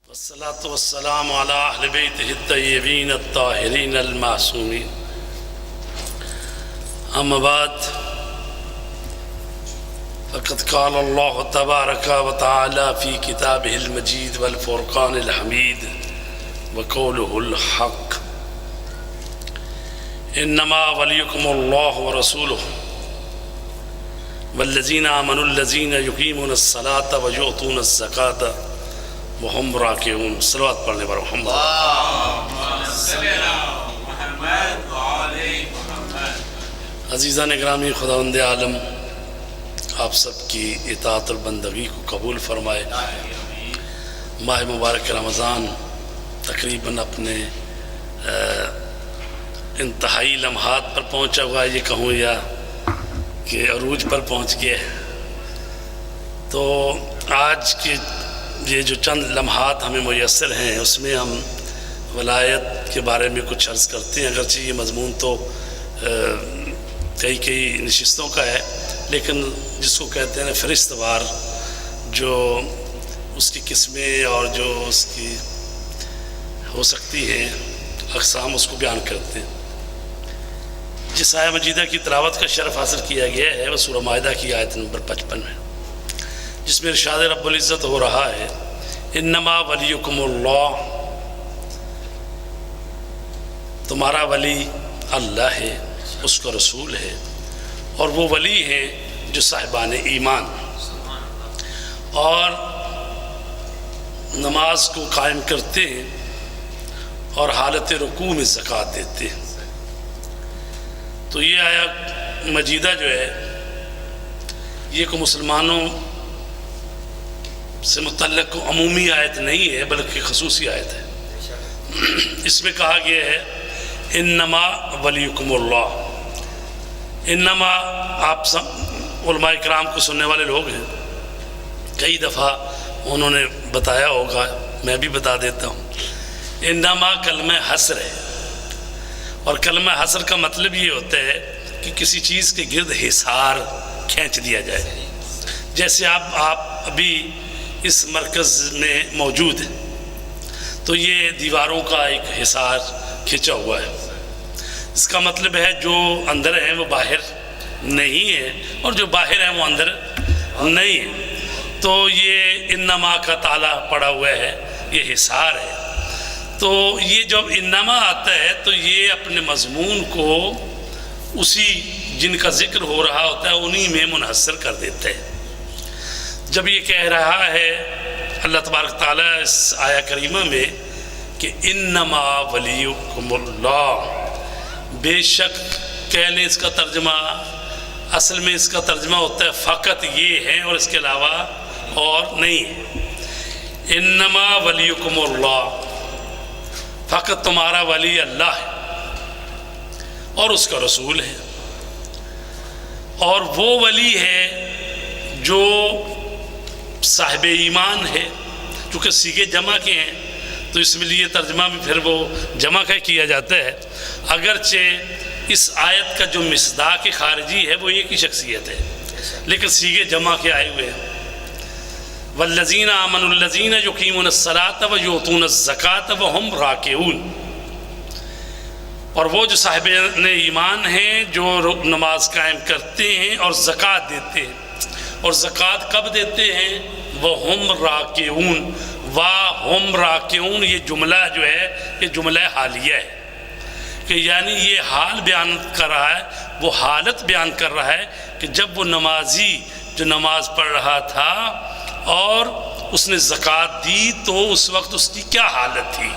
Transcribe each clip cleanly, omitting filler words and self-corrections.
والصلاة والسلام على أهل بيته الطيبين الطاهرين المعصومين. أما بعد، فقد قال الله تبارك وتعالى في كتابه المجيد والفرقان الحميد وقوله الحق: إنما وليكم الله ورسوله والذين آمنوا الذين يقيمون الصلاة ويؤتون الزكاة وهم راكعون. صلوات پڑھنے پر محمد. عزیزان گرامی، خداوند عالم آپ سب کی اطاعت اور بندگی کو قبول فرمائے. ماہ مبارک رمضان تقریباً اپنے انتہائی لمحات پر پہنچا ہوا ہے، یہ کہوں یا کہ عروج پر پہنچ گیا ہے. تو آج کے یہ جو چند لمحات ہمیں میسر ہیں اس میں ہم ولایت کے بارے میں کچھ عرض کرتے ہیں. اگرچہ یہ مضمون تو کئی نشستوں کا ہے، لیکن جس کو کہتے ہیں فرشت وار، جو اس کی قسمیں اور جو اس کی ہو سکتی ہیں اقسام، اس کو بیان کرتے ہیں. جس آیہ مجیدہ کی تلاوت کا شرف حاصل کیا گیا ہے وہ سورہ مائدہ کی آیت نمبر 55 ہے، جس میں ارشاد رب العزت ہو رہا ہے: انما ولیکم اللہ، تمہارا ولی اللہ ہے، اس کا رسول ہے، اور وہ ولی ہیں جو صاحبان ایمان اور نماز کو قائم کرتے ہیں اور حالت رکوع میں زکوٰۃ دیتے ہیں. تو یہ آیہ مجیدہ جو ہے یہ کو مسلمانوں سے متعلق عمومی آیت نہیں ہے بلکہ خصوصی آیت ہے. اس میں کہا گیا ہے انما ولیکم اللہ. انما، آپ سب علماء اکرام کو سننے والے لوگ ہیں، کئی دفعہ انہوں نے بتایا ہوگا، میں بھی بتا دیتا ہوں. انما کلمہ حصر ہے، اور کلمہ حصر کا مطلب یہ ہوتا ہے کہ کسی چیز کے گرد حصار کھینچ دیا جائے. جیسے آپ ابھی اس مرکز میں موجود ہیں تو یہ دیواروں کا ایک حصار کھینچا ہوا ہے. اس کا مطلب ہے جو اندر ہیں وہ باہر نہیں ہے، اور جو باہر ہیں وہ اندر نہیں ہے. تو یہ انما کا تالا پڑا ہوا ہے، یہ حصار ہے. تو یہ جب انما آتا ہے تو یہ اپنے مضمون کو اسی جن کا ذکر ہو رہا ہوتا ہے انہی میں منحصر کر دیتا ہے. جب یہ کہہ رہا ہے اللہ تبارک تعالیٰ اس آیہ کریمہ میں کہ انما ولیکم اللہ، بے شک کہہ لیں اس کا ترجمہ، اصل میں اس کا ترجمہ ہوتا ہے فقط یہ ہے اور اس کے علاوہ اور نہیں ہے. انما ولیکم اللہ، فقط تمہارا ولی اللہ ہے اور اس کا رسول ہے. اور وہ ولی ہے جو صاحب ایمان ہے. چونکہ سیغے جمع کے ہیں تو اس میں لیے ترجمہ بھی پھر وہ جمع کا کیا جاتا ہے، اگرچہ اس آیت کا جو مصداق خارجی ہے وہ ایک ہی شخصیت ہے، لیکن سیغے جمع کے آئے ہوئے ہیں. والذین آمنوا الذین یقیمون الصلاۃ ویؤتون الزکاۃ وہم راکعون. اور وہ جو صاحب ایمان ہیں جو نماز قائم کرتے ہیں اور زکوٰۃ دیتے ہیں. اور زکوٰۃ کب دیتے ہیں؟ وہم راکعون. وہم راکعون، یہ جملہ جو ہے یہ جملہ حالیہ ہے، کہ یعنی یہ حال بیان کر رہا ہے، وہ حالت بیان کر رہا ہے کہ جب وہ نمازی جو نماز پڑھ رہا تھا اور اس نے زکوٰۃ دی تو اس وقت اس کی کیا حالت تھی.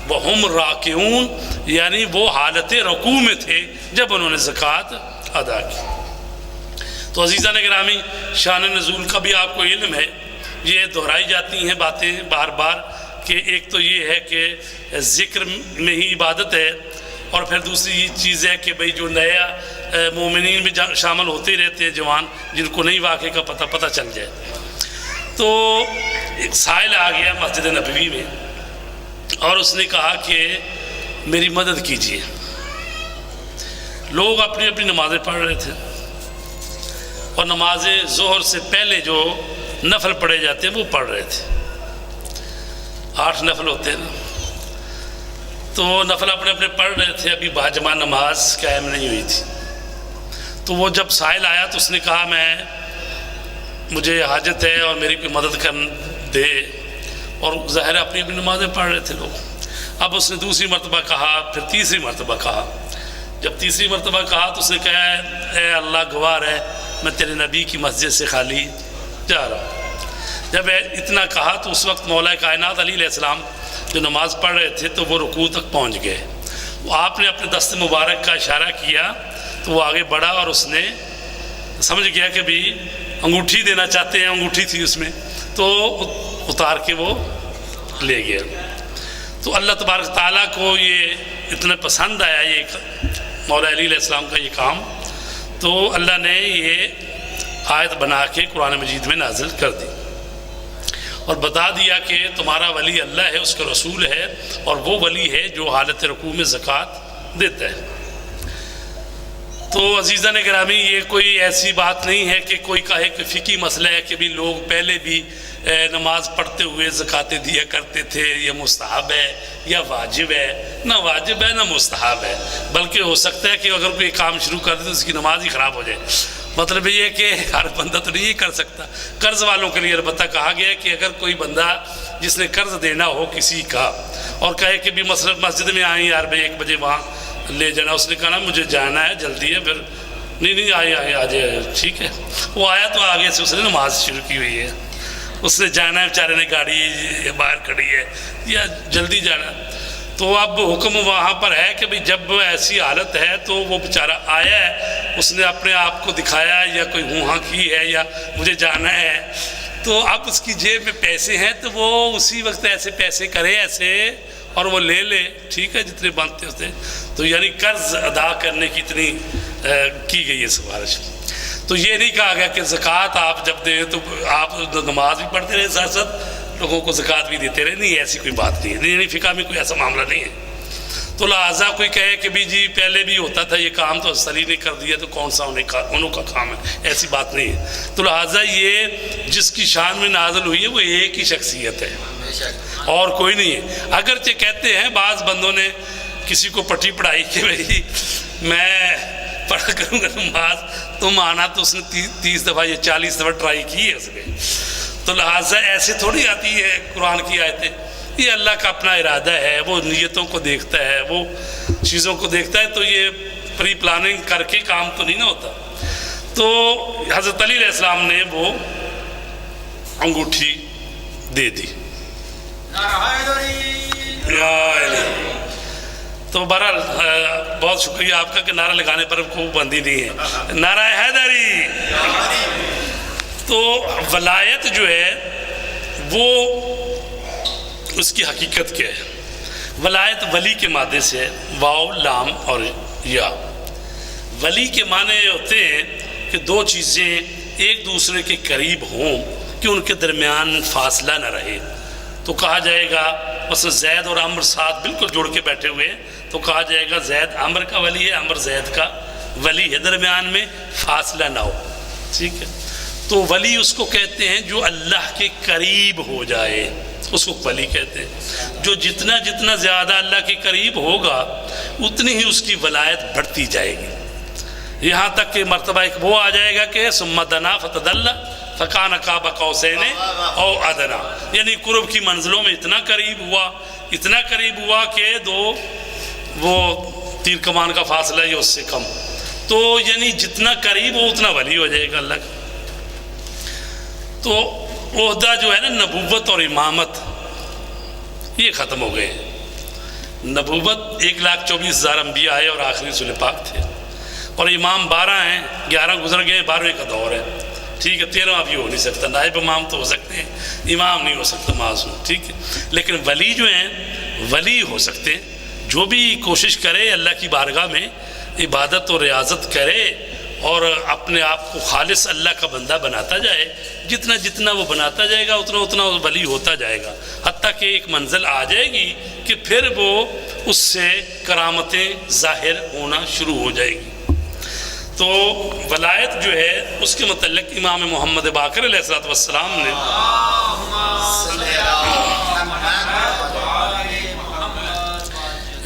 وہم راکعون یعنی وہ حالت رکوع میں تھے جب انہوں نے زکوٰۃ ادا کی. تو عزیزان گرامی، شان نزول کا بھی آپ کو علم ہے، یہ دہرائی جاتی ہیں باتیں بار بار کہ ایک تو یہ ہے کہ ذکر میں ہی عبادت ہے، اور پھر دوسری چیز ہے کہ بھئی جو نیا مومنین بھی شامل ہوتے رہتے ہیں، جوان جن کو نہیں واقعے کا پتہ چل جائے. تو ایک سائل آ گیا مسجد نبوی میں اور اس نے کہا کہ میری مدد کیجیے۔ لوگ اپنی اپنی نمازیں پڑھ رہے تھے، اور نماز ظہر سے پہلے جو نفل پڑھے جاتے ہیں وہ پڑھ رہے تھے۔ 8 نفل ہوتے ہیں نا، تو نفل اپنے اپنے پڑھ رہے تھے، ابھی باجماع نماز قائم نہیں ہوئی تھی۔ تو وہ جب سائل آیا تو اس نے کہا مجھے حاجت ہے اور میری کوئی مدد کر دے، اور ظاہر اپنی اپنی نمازیں پڑھ رہے تھے لوگ۔ اب اس نے دوسری مرتبہ کہا، پھر تیسری مرتبہ کہا۔ جب تیسری مرتبہ کہا تو اس نے کہا اے اللہ گوار ہے، میں تیرے نبی کی مسجد سے خالی جا رہا ہوں۔ جب اتنا کہا تو اس وقت مولا کائنات علیہ السلام جو نماز پڑھ رہے تھے تو وہ رکوع تک پہنچ گئے۔ آپ نے اپنے دست مبارک کا اشارہ کیا تو وہ آگے بڑھا، اور اس نے سمجھ گیا کہ بھی انگوٹھی دینا چاہتے ہیں، انگوٹھی تھی اس میں، تو اتار کے وہ لے گیا۔ تو اللہ تبارک تعالیٰ کو یہ اتنا پسند آیا یہ مولا علیہ السلام کا یہ کام، تو اللہ نے یہ آیت بنا کے قرآن مجید میں نازل کر دی، اور بتا دیا کہ تمہارا ولی اللہ ہے، اس کا رسول ہے، اور وہ ولی ہے جو حالت رکوع میں زکوٰۃ دیتا ہے۔ تو عزیزان گرامی، یہ کوئی ایسی بات نہیں ہے کہ کوئی کہے کہ فقہی مسئلہ ہے کہ بھی لوگ پہلے بھی نماز پڑھتے ہوئے زکوٰۃ دیا کرتے تھے، یہ مستحب ہے یا واجب ہے۔ نہ واجب ہے نہ مستحب ہے، بلکہ ہو سکتا ہے کہ اگر کوئی کام شروع کر دے تو اس کی نماز ہی خراب ہو جائے۔ مطلب یہ ہے کہ ہر بندہ تو نہیں کر سکتا۔ قرض والوں کے لیے البتہ کہا گیا ہے کہ اگر کوئی بندہ جس نے قرض دینا ہو کسی کا اور کہے کہ بھی مثلا مسجد میں آئیں یار بھائی 1 بجے وہاں لے جانا، اس نے کہا نا مجھے جانا ہے جلدی ہے، پھر نہیں آئے آ جائے، ٹھیک ہے۔ وہ آیا تو آگے سے اس نے نماز شروع کی ہوئی ہے، اس نے جانا ہے، بیچارے نے گاڑی باہر کھڑی ہے یا جلدی جانا، تو اب حکم وہاں پر ہے کہ جب ایسی حالت ہے تو وہ بیچارہ آیا ہے، اس نے اپنے آپ کو دکھایا یا کوئی ہاں کی ہے یا مجھے جانا ہے، تو اب اس کی جیب میں پیسے ہیں تو وہ اسی وقت ایسے پیسے کرے ایسے اور وہ لے لے، ٹھیک ہے، جتنے بنتے ہوتے۔ تو یعنی قرض ادا کرنے کی اتنی کی گئی ہے سفارش۔ تو یہ نہیں کہا گیا کہ زکوٰۃ آپ جب دیں تو آپ نماز بھی پڑھتے رہے ساتھ ساتھ لوگوں کو زکوٰۃ بھی دیتے رہے، نہیں، ایسی کوئی بات نہیں ہے، نہیں فقہ میں کوئی ایسا معاملہ نہیں ہے۔ تو لہٰذا کوئی کہے کہ بھی جی پہلے بھی ہوتا تھا یہ کام تو علی نے کر دیا تو کون سا انہوں کا کام ہے، ایسی بات نہیں ہے۔ تو لہٰذا یہ جس کی شان میں نازل ہوئی ہے وہ ایک ہی شخصیت ہے اور کوئی نہیں ہے۔ اگرچہ کہتے ہیں بعض بندوں نے کسی کو پٹی پڑھائی کہ بھائی میں پڑھا کروں گا نماز، تم آنا، تو اس نے 30 دفعہ یا 40 دفعہ ٹرائی کی ہے اس نے۔ تو لہٰذا ایسے تھوڑی آتی ہے قرآن کی آیتیں، یہ اللہ کا اپنا ارادہ ہے، وہ نیتوں کو دیکھتا ہے، وہ چیزوں کو دیکھتا ہے، تو یہ پری پلاننگ کر کے کام تو نہیں نہ ہوتا۔ تو حضرت علی علیہ السلام نے وہ انگوٹھی دے دی۔ تو بہرحال بہت شکریہ آپ کا کہ نعرہ لگانے پر کوئی بندی نہیں ہے، نعرہ حیدری۔ تو ولایت جو ہے وہ اس کی حقیقت کیا ہے؟ ولایت ولی کے مادے سے ہے، واو لام اور یا۔ ولی کے معنی ہوتے ہیں کہ 2 چیزیں ایک دوسرے کے قریب ہوں کہ ان کے درمیان فاصلہ نہ رہے، تو کہا جائے گا مثلا زید اور عمر ساتھ بالکل جڑ کے بیٹھے ہوئے ہیں تو کہا جائے گا زید عمر کا ولی ہے، عمر زید کا ولی ہے، درمیان میں فاصلہ نہ ہو، ٹھیک ہے۔ تو ولی اس کو کہتے ہیں جو اللہ کے قریب ہو جائے، اس کو ولی کہتے ہیں۔ جو جتنا جتنا زیادہ اللہ کے قریب ہوگا اتنی ہی اس کی ولایت بڑھتی جائے گی، یہاں تک کہ مرتبہ ایک وہ آ جائے گا کہ ثم دنا فتدلی فکان قاب قوسین او ادنی، یعنی قرب کی منزلوں میں اتنا قریب ہوا کہ وہ تیر کمان کا فاصلہ ہی اس سے کم، تو یعنی جتنا قریب ہو اتنا ولی ہو جائے گا اللہ کا۔ تو عہدہ جو ہے نا نبوت اور امامت یہ ختم ہو گئے۔ نبوت 1,24,000 انبیاء آئے اور آخری رسول پاک تھے، اور امام 12 ہیں، 11 گزر گئے، 12ویں کا دور ہے، ٹھیک ہے، 13واں بھی ہو نہیں سکتا، نائب امام تو ہو سکتے ہیں، امام نہیں ہو سکتا معصوم، ٹھیک ہے، لیکن ولی جو ہیں ولی ہو سکتے ہیں، جو بھی کوشش کرے اللہ کی بارگاہ میں عبادت اور ریاضت کرے اور اپنے آپ کو خالص اللہ کا بندہ بناتا جائے، جتنا جتنا وہ بناتا جائے گا اتنا اتنا وہ ولی ہوتا جائے گا، حتیٰ کہ ایک منزل آ جائے گی کہ پھر وہ اس سے کرامتیں ظاہر ہونا شروع ہو جائے گی۔ تو ولایت جو ہے اس کے متعلق امام محمد باقر علیہ السلام نے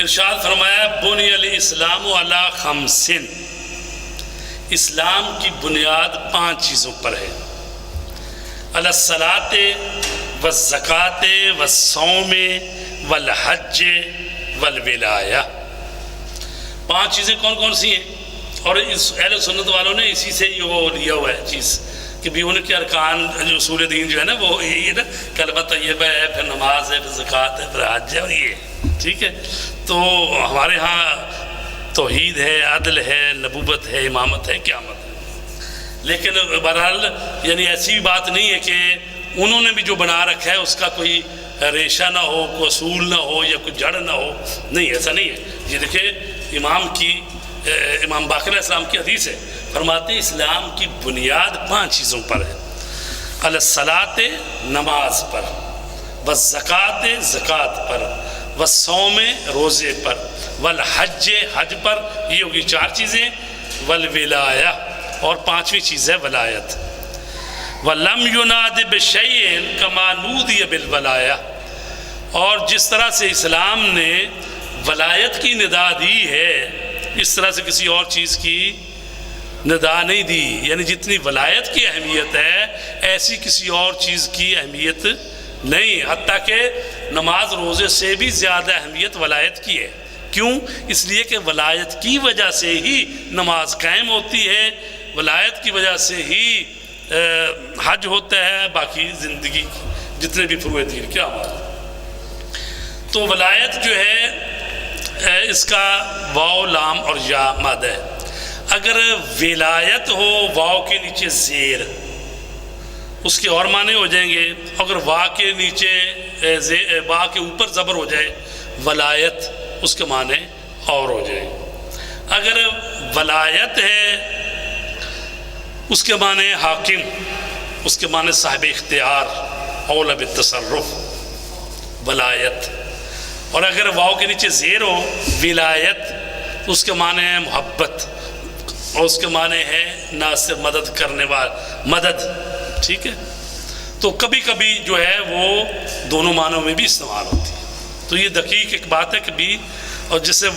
ارشاد فرمایا بنی الاسلام علی خمس، اسلام کی بنیاد 5 چیزوں پر ہے، علی الصلاۃ والزکاۃ والصوم والحج والولایہ۔ 5 چیزیں کون کون سی ہیں؟ اور اس اہل سنت والوں نے اسی سے وہ لیا ہوا ہے چیز کہ بھی ان کے ارکان جو اصول دین جو ہے نا وہ یہ نا کلمہ طیبہ ہے، پھر نماز ہے، پھر زکوٰۃ ہے، پھر حج ہے، اور یہ ٹھیک ہے۔ تو ہمارے ہاں توحید ہے، عدل ہے، نبوت ہے، امامت ہے، قیامت ہے، لیکن بہرحال یعنی ایسی بات نہیں ہے کہ انہوں نے بھی جو بنا رکھا ہے اس کا کوئی ریشہ نہ ہو، کوئی اصول نہ ہو یا کوئی جڑ نہ ہو، نہیں ایسا نہیں ہے۔ یہ دیکھیں امام باقر علیہ السلام کی حدیث ہے، فرماتے ہیں اسلام کی بنیاد 5 چیزوں پر ہے، علی الصلاۃ نماز پر، والزکاۃ زکوٰۃ پر، والصوم روزے پر، والحج حج پر، یہ ہوگی 4 چیزیں، والولایہ اور 5ویں چیز ہے ولایت۔ وَلَمْ يُنَادِ بِشَيْءٍ كَمَا نُودِيَ بِالْوَلَایَةِ، اور جس طرح سے اسلام نے ولایت کی ندا دی ہے اس طرح سے کسی اور چیز کی ندا نہیں دی، یعنی جتنی ولایت کی اہمیت ہے ایسی کسی اور چیز کی اہمیت نہیں، حتیٰ کہ نماز روزے سے بھی زیادہ اہمیت ولایت کی ہے۔ کیوں؟ اس لیے کہ ولایت کی وجہ سے ہی نماز قائم ہوتی ہے، ولایت کی وجہ سے ہی حج ہوتا ہے، باقی زندگی جتنے بھی فروع دین کے اعمال۔ تو ولایت جو ہے اس کا واو لام اور یا مادہ ہے۔ اگر ولایت ہو واو کے نیچے زیر، اس کے اور معنی ہو جائیں گے۔ اگر وا کے نیچے وا کے اوپر زبر ہو جائے ولایت، اس کے معنی اور ہو جائیں۔ اگر ولایت ہے اس کے معنی حاکم، اس کے معنی صاحب اختیار، اولی بالتصرف، ولایت۔ اور اگر واو کے نیچے زیر ہو ولایت تو اس کے معنی ہے محبت، اور اس کے معنی ہے نہ صرف مدد کرنے والا، مدد، ٹھیک ہے۔ تو کبھی کبھی جو ہے وہ دونوں معنوں میں بھی استعمال ہوتی ہے۔ تو یہ دقیق ایک بات ہے کبھی، اور جس سے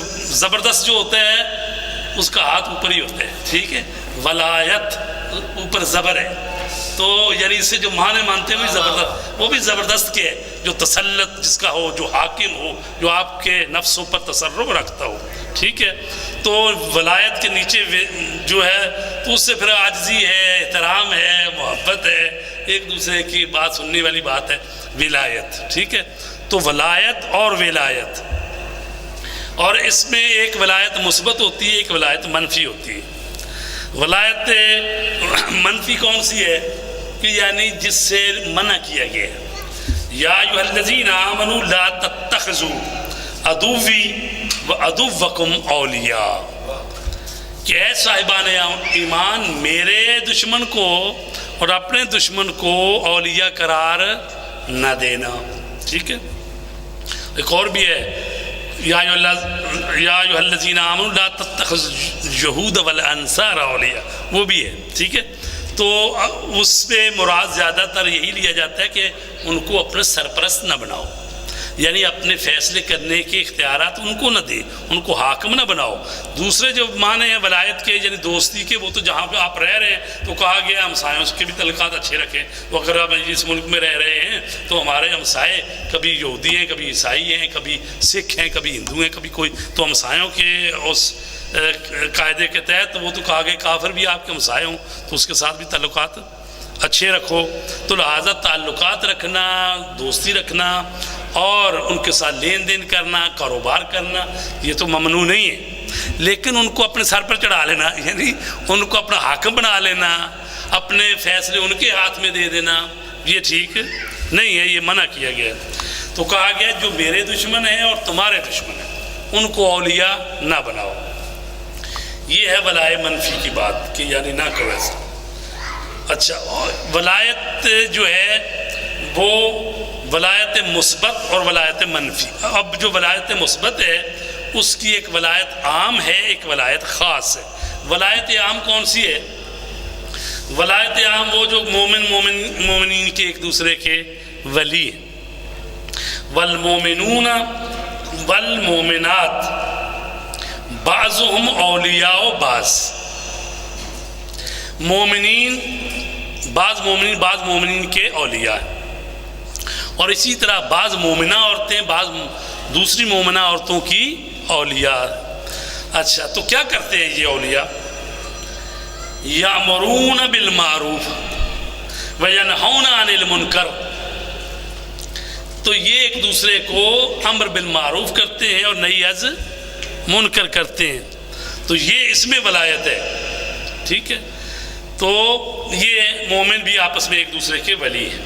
زبردست جو ہوتا ہے اس کا ہاتھ اوپر ہی ہوتا ہے، ٹھیک ہے۔ ولایت اوپر زبر ہے، تو یعنی اس سے جو معنی مانتے ہیں وہ بھی زبردست کے ہے، جو تسلط جس کا ہو، جو حاکم ہو، جو آپ کے نفسوں پر تصرف رکھتا ہو، ٹھیک ہے۔ تو ولایت کے نیچے جو ہے تو اس سے پھر عاجزی ہے، احترام ہے، محبت ہے، ایک دوسرے کی بات سننے والی بات ہے، ولایت، ٹھیک ہے۔ تو ولایت اور ولایت، اور اس میں ایک ولایت مثبت ہوتی ہے، ایک ولایت منفی ہوتی ہے۔ ولایت منفی کون سی ہے کہ یعنی جس سے منع کیا گیا ہے، یا ایھا الذین آمنوا لا تتخذوا عدوی وعدوکم اولیاء، کہ اے صاحبان ایمان میرے دشمن کو اور اپنے دشمن کو اولیاء قرار نہ دینا، ٹھیک ہے۔ ایک اور بھی ہے، یا ایھا الذین آمنوا لا تتخذوا الیہود والانصار اولیاء، وہ بھی ہے، ٹھیک ہے۔ تو اس پہ مراد زیادہ تر یہی لیا جاتا ہے کہ ان کو اپنے سرپرست نہ بناؤ، یعنی اپنے فیصلے کرنے کے اختیارات ان کو نہ دے، ان کو حاکم نہ بناؤ۔ دوسرے جو معنی ہیں ولایت کے یعنی دوستی کے، وہ تو جہاں پہ آپ رہ رہے ہیں تو کہا گیا ہمسایوں کے بھی تعلقات اچھے رکھیں۔ تو اگر آپ اس ملک میں رہ رہے ہیں تو ہمارے ہمسائے کبھی یہودی ہیں، کبھی عیسائی ہیں، کبھی سکھ ہیں، کبھی ہندو ہیں، کبھی کوئی، تو ہمسایوں کے اس قاعدے کے تحت وہ تو کہا گیا کافر بھی آپ کے ہمسائے ہوں تو اس کے ساتھ بھی تعلقات اچھے رکھو۔ تو لہٰذا تعلقات رکھنا، دوستی رکھنا اور ان کے ساتھ لین دین کرنا، کاروبار کرنا، یہ تو ممنوع نہیں ہے، لیکن ان کو اپنے سر پر چڑھا لینا، یعنی ان کو اپنا حاکم بنا لینا، اپنے فیصلے ان کے ہاتھ میں دے دینا، یہ ٹھیک نہیں ہے، یہ منع کیا گیا ہے۔ تو کہا گیا جو میرے دشمن ہیں اور تمہارے دشمن ہیں ان کو اولیاء نہ بناؤ۔ یہ ہے ولایت منفی کی بات کہ یعنی نہ کرو ایسا۔ اچھا، ولایت جو ہے وہ ولایت مثبت اور ولایت منفی. اب جو ولایت مثبت ہے اس کی ایک ولایت عام ہے، ایک ولایت خاص ہے. ولایت عام کون سی ہے؟ ولایت عام وہ جو مومنین کے ایک دوسرے کے ولی ہیں. والمومنون والمومنات بعضهم اولیاء بعض. بعض مومنین کے اولیاء ہیں، اور اسی طرح بعض مومنہ عورتیں بعض دوسری مومنہ عورتوں کی اولیاء. اچھا، تو کیا کرتے ہیں یہ اولیاء؟ یامرون بالمعروف وینہون عن المنکر. تو یہ ایک دوسرے کو امر بالمعروف کرتے ہیں اور نہی از منکر کرتے ہیں. تو یہ اس میں ولایت ہے. ٹھیک ہے، تو یہ مومن بھی آپس میں ایک دوسرے کے ولی ہیں.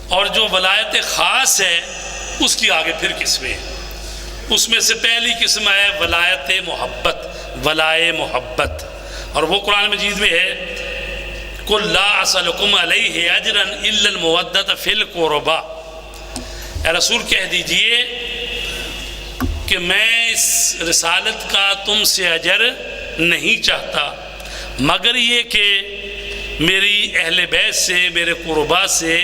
اور جو ولایت خاص ہے اس کی آگے پھر قسمیں ہیں. اس میں سے پہلی قسم ہے ولایت محبت، ولائے محبت، اور وہ قرآن مجید میں ہے قُلْ لَا أَسْأَلُكُمْ عَلَيْهِ أَجْرًا إِلَّا الْمَوَدَّةَ فِي الْقُرْبَى. اے رسول کہہ دیجئے کہ میں اس رسالت کا تم سے اجر نہیں چاہتا مگر یہ کہ میری اہل بیت سے، میرے قربا سے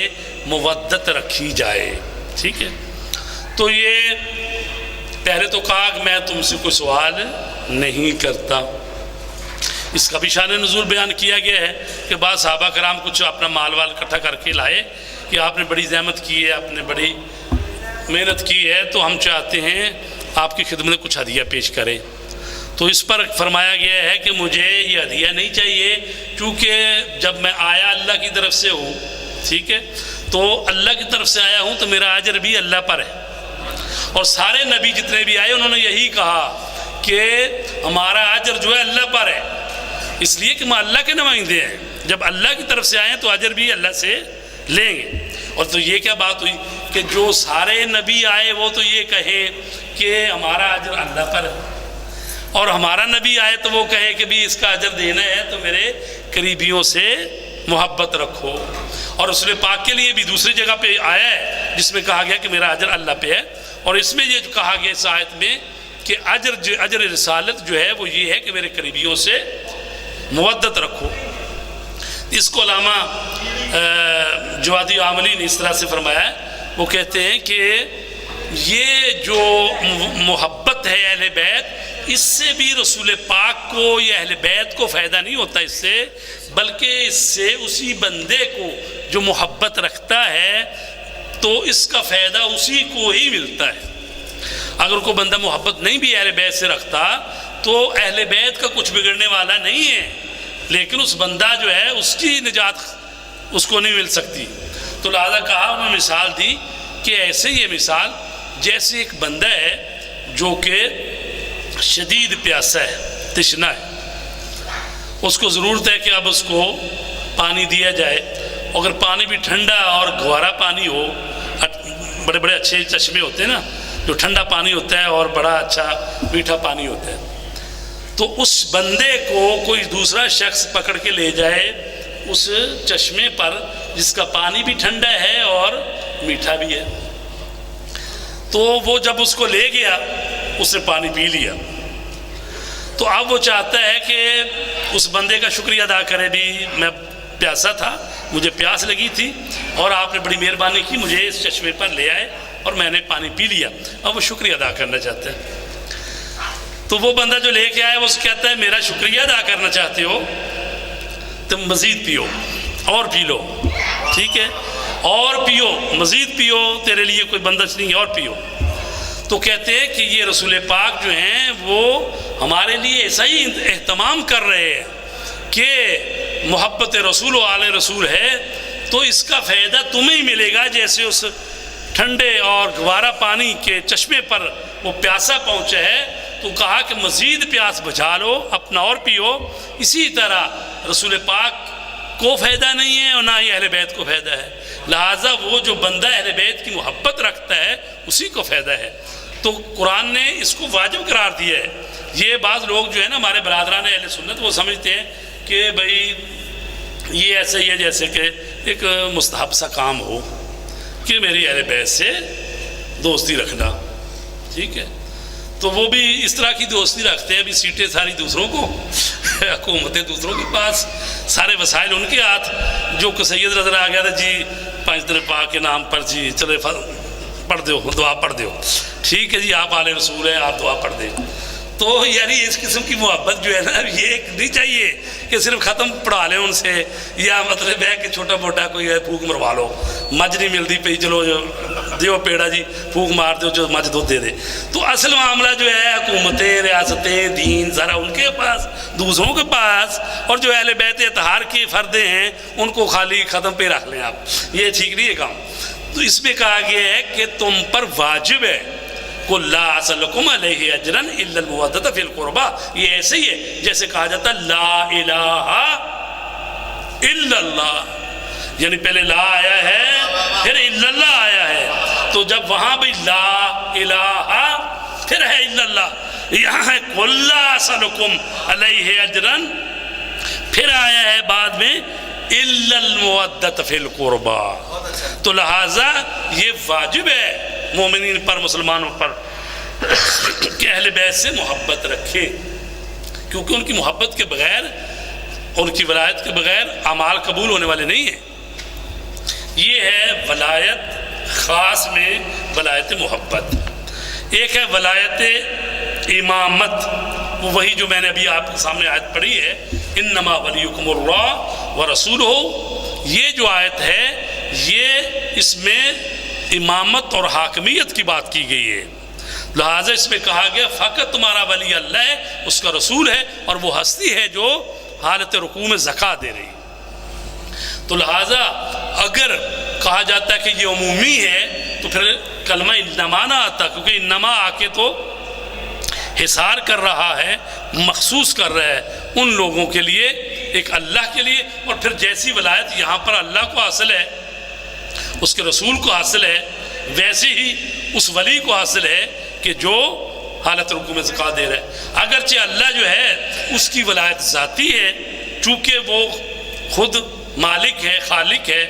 مودت رکھی جائے. ٹھیک ہے، تو یہ پہلے تو کہا کہ میں تم سے کوئی سوال نہیں کرتا. اس کا بھی شان نزول بیان کیا گیا ہے کہ بعض صحابہ کرام کچھ اپنا مال وال اکٹھا کر کے لائے کہ آپ نے بڑی زحمت کی ہے، آپ نے بڑی محنت کی ہے، تو ہم چاہتے ہیں آپ کی خدمت میں کچھ ہدیہ پیش کریں. تو اس پر فرمایا گیا ہے کہ مجھے یہ ہدیہ نہیں چاہیے، کیونکہ جب میں آیا اللہ کی طرف سے ہوں، ٹھیک ہے، تو اللہ کی طرف سے آیا ہوں تو میرا اجر بھی اللہ پر ہے. اور سارے نبی جتنے بھی آئے انہوں نے یہی کہا کہ ہمارا اجر جو ہے اللہ پر ہے، اس لیے کہ ہم اللہ کے نمائندے ہیں. جب اللہ کی طرف سے آئے تو اجر بھی اللہ سے لیں گے. اور تو یہ کیا بات ہوئی کہ جو سارے نبی آئے وہ تو یہ کہیں کہ ہمارا اجر اللہ پر ہے، اور ہمارا نبی آئے تو وہ کہے کہ بھی اس کا اجر دینا ہے تو میرے قریبیوں سے محبت رکھو. اور رسول پاک کے لیے بھی دوسری جگہ پہ آیا ہے جس میں کہا گیا کہ میرا اجر اللہ پہ ہے، اور اس میں یہ جو کہا گیا اس آیت میں کہ اجر رسالت جو ہے وہ یہ ہے کہ میرے قریبیوں سے مودت رکھو. اس کو علامہ جوادی عاملی نے اس طرح سے فرمایا ہے، وہ کہتے ہیں کہ یہ جو محبت ہے اہل بیت، اس سے بھی رسول پاک کو یا اہل بیت کو فائدہ نہیں ہوتا اس سے، بلکہ اس سے اسی بندے کو جو محبت رکھتا ہے تو اس کا فائدہ اسی کو ہی ملتا ہے. اگر کوئی بندہ محبت نہیں بھی اہل بیت سے رکھتا تو اہل بیت کا کچھ بگڑنے والا نہیں ہے، لیکن اس بندہ جو ہے اس کی نجات اس کو نہیں مل سکتی. تو لہذا کہا، انہوں نے مثال دی کہ ایسے یہ مثال جیسے ایک بندہ ہے جو کہ شدید پیاسا ہے، تشنا ہے، اس کو ضرورت ہے کہ اب اس کو پانی دیا جائے. اگر پانی بھی ٹھنڈا اور گوارا پانی ہو، بڑے بڑے اچھے چشمے ہوتے ہیں نا جو ٹھنڈا پانی ہوتا ہے اور بڑا اچھا میٹھا پانی ہوتا ہے، تو اس بندے کو کوئی دوسرا شخص پکڑ کے لے جائے اس چشمے پر جس کا پانی بھی ٹھنڈا ہے اور میٹھا بھی ہے، تو وہ جب اس کو لے گیا اس نے پانی پی لیا، تو اب وہ چاہتا ہے کہ اس بندے کا شکریہ ادا کرے، بھی میں پیاسا تھا، مجھے پیاس لگی تھی اور آپ نے بڑی مہربانی کی، مجھے اس چشمے پر لے آئے اور میں نے پانی پی لیا. اب وہ شکریہ ادا کرنا چاہتا ہے. تو وہ بندہ جو لے کے آیا وہ کہتا ہے میرا شکریہ ادا کرنا چاہتے ہو تم مزید پیو اور پی لو، ٹھیک ہے، اور پیو، مزید پیو، تیرے لیے کوئی بندش نہیں ہے، اور پیو. تو کہتے ہیں کہ یہ رسول پاک جو ہیں وہ ہمارے لیے ایسا ہی اہتمام کر رہے ہیں کہ محبت رسول و آل رسول ہے تو اس کا فائدہ تمہیں ہی ملے گا، جیسے اس ٹھنڈے اور گوارا پانی کے چشمے پر وہ پیاسا پہنچا ہے تو کہا کہ مزید پیاس بجھا لو اپنا اور پیو. اسی طرح رسول پاک کو فائدہ نہیں ہے اور نہ ہی اہل بیت کو فائدہ ہے، لہٰذا وہ جو بندہ اہل بیت کی محبت رکھتا ہے اسی کو فائدہ ہے. تو قرآن نے اس کو واجب قرار دیا ہے. یہ بعض لوگ جو ہے نا ہمارے برادران اہل سنت وہ سمجھتے ہیں کہ بھئی یہ ایسے ہی ہے جیسے کہ ایک مستحب سا کام ہو کہ میری اہل بیت سے دوستی رکھنا، ٹھیک ہے، تو وہ بھی اس طرح کی دوستی رکھتے ہیں، ابھی سیٹیں ساری دوسروں کو، حکومتیں دوسروں کے پاس، سارے وسائل ان کے ہاتھ، جو کہ سید نظر آ گیا تھا جی 5 درود پاک کے نام پر جی چلے پڑھ دو، دعا پڑھ دو، ٹھیک ہے جی آپ آل رسول ہیں آپ دعا پڑھ دیں. تو یعنی اس قسم کی محبت جو ہے نا یہ نہیں چاہیے کہ صرف ختم پڑھا لیں ان سے، یا مطلب ہے کہ چھوٹا موٹا کوئی ہے پھوک مروا لو، مجھ نہیں ملتی پی چلو دیو پیڑا جی پھوک مار دو جو مجھ دودھ دے دے. تو اصل معاملہ جو ہے حکومتیں، ریاستیں، دین سارا ان کے پاس، دوسروں کے پاس، اور جو اہل بیت اطہار کے فردے ہیں ان کو خالی ختم پہ رکھ لیں آپ، یہ ٹھیک نہیں ہے کام. تو اس میں کہا گیا ہے کہ تم پر واجب ہے قُلْ لَا أَسْأَلُكُمْ عَلَيْهِ أَجْرًا إِلَّا الْمَوَدَّةَ فِي الْقُرْبَى. یہ ایسے ہی ہے جیسے کہا جاتا لا الہ الا اللہ، یعنی پہلے لا آیا ہے پھر الا اللہ آیا ہے، تو جب وہاں بھی لا الہ پھر ہے الا اللہ، یہاں ہے قُلْ لَا أَسْأَلُكُمْ عَلَيْهِ أَجْرًا، پھر آیا ہے بعد میں إِلَّا الْمَوَدَّةَ فِي الْقُرْبَى. تو لہٰذا یہ واجب ہے مومنین پر، مسلمانوں پر کہ اہل بیت سے محبت رکھے، کیونکہ ان کی محبت کے بغیر، ان کی ولایت کے بغیر اعمال قبول ہونے والے نہیں ہیں. یہ ہے ولایت خاص میں ولایت محبت. ایک ہے ولایت امامت، وہ وہی جو میں نے ابھی آپ کے سامنے آیت پڑھی ہے انما ولیکم اللہ ورسولہ. یہ جو آیت ہے یہ اس میں امامت اور حاکمیت کی بات کی گئی ہے، لہٰذا اس میں کہا گیا فقط تمہارا ولی اللہ ہے، اس کا رسول ہے، اور وہ ہستی ہے جو حالت رکوع میں زکوٰۃ دے رہی. تو لہٰذا اگر کہا جاتا ہے کہ یہ عمومی ہے تو پھر کلمہ انما نہ آتا، کیونکہ انما آ کے تو حصار کر رہا ہے، مخصوص کر رہا ہے ان لوگوں کے لیے، ایک اللہ کے لیے. اور پھر جیسی ولایت یہاں پر اللہ کو حاصل ہے، اس کے رسول کو حاصل ہے، ویسے ہی اس ولی کو حاصل ہے کہ جو حالت رکوع میں زکوٰۃ دے رہا ہے. اگرچہ اللہ جو ہے اس کی ولایت ذاتی ہے، چونکہ وہ خود مالک ہے، خالق ہے،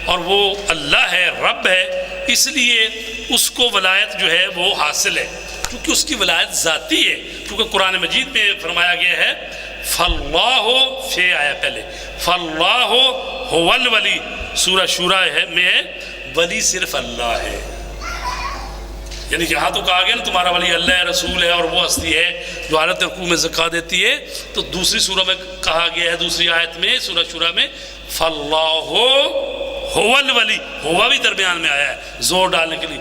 اور وہ اللہ ہے، رب ہے، اس لیے اس کو ولایت جو ہے وہ حاصل ہے، کیونکہ اس کی ولایت ذاتی ہے. کیونکہ قرآن مجید میں فرمایا گیا ہے فَاللَّهُ فے آیا پہلے فَاللَّهُ هُوَ الْوَلِي، سورہ شورى میں ولی صرف اللہ ہے. یعنی یہاں تو کہا گیا نا تمہارا ولی اللہ ہے، رسول ہے، اور وہ ہستی ہے جو حالت رکوع میں زکوٰۃ دیتی ہے. تو دوسری سورہ میں کہا گیا ہے، دوسری آیت میں سورہ شورى میں فَاللَّهُ هُوَ الْوَلِي، ہوا بھی درمیان میں آیا ہے زور ڈالنے کے لیے.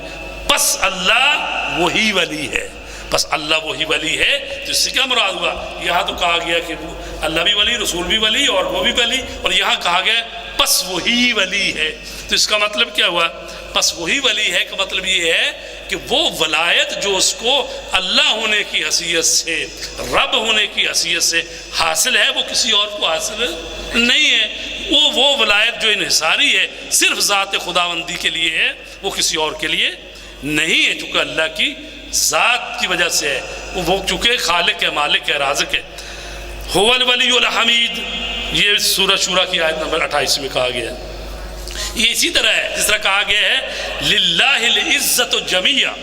بس اللہ وہی ولی ہے، بس اللہ وہی ولی ہے. تو اس سے کیا مراد ہوا؟ یہاں تو کہا گیا کہ اللہ بھی ولی، رسول بھی ولی، اور وہ بھی ولی، اور یہاں کہا گیا بس وہی ولی ہے. تو اس کا مطلب کیا ہوا؟ بس وہی ولی ہے کا مطلب یہ ہے کہ وہ ولایت جو اس کو اللہ ہونے کی حیثیت سے، رب ہونے کی حیثیت سے حاصل ہے، وہ کسی اور کو حاصل نہیں ہے. وہ ولایت جو انحصاری ہے صرف ذات خداوندی کے لیے ہے، وہ کسی اور کے لیے نہیں ہے، چونکہ اللہ کی ذات کی وجہ سے ہے، وہ چونکہ خالق ہے، مالک ہے، رازق ہے. هو الولی الحمید، یہ سورہ شورى کی آیت نمبر 28 میں کہا گیا ہے. یہ اسی طرح ہے جس طرح کہا گیا ہے للہ العزت جمیعا،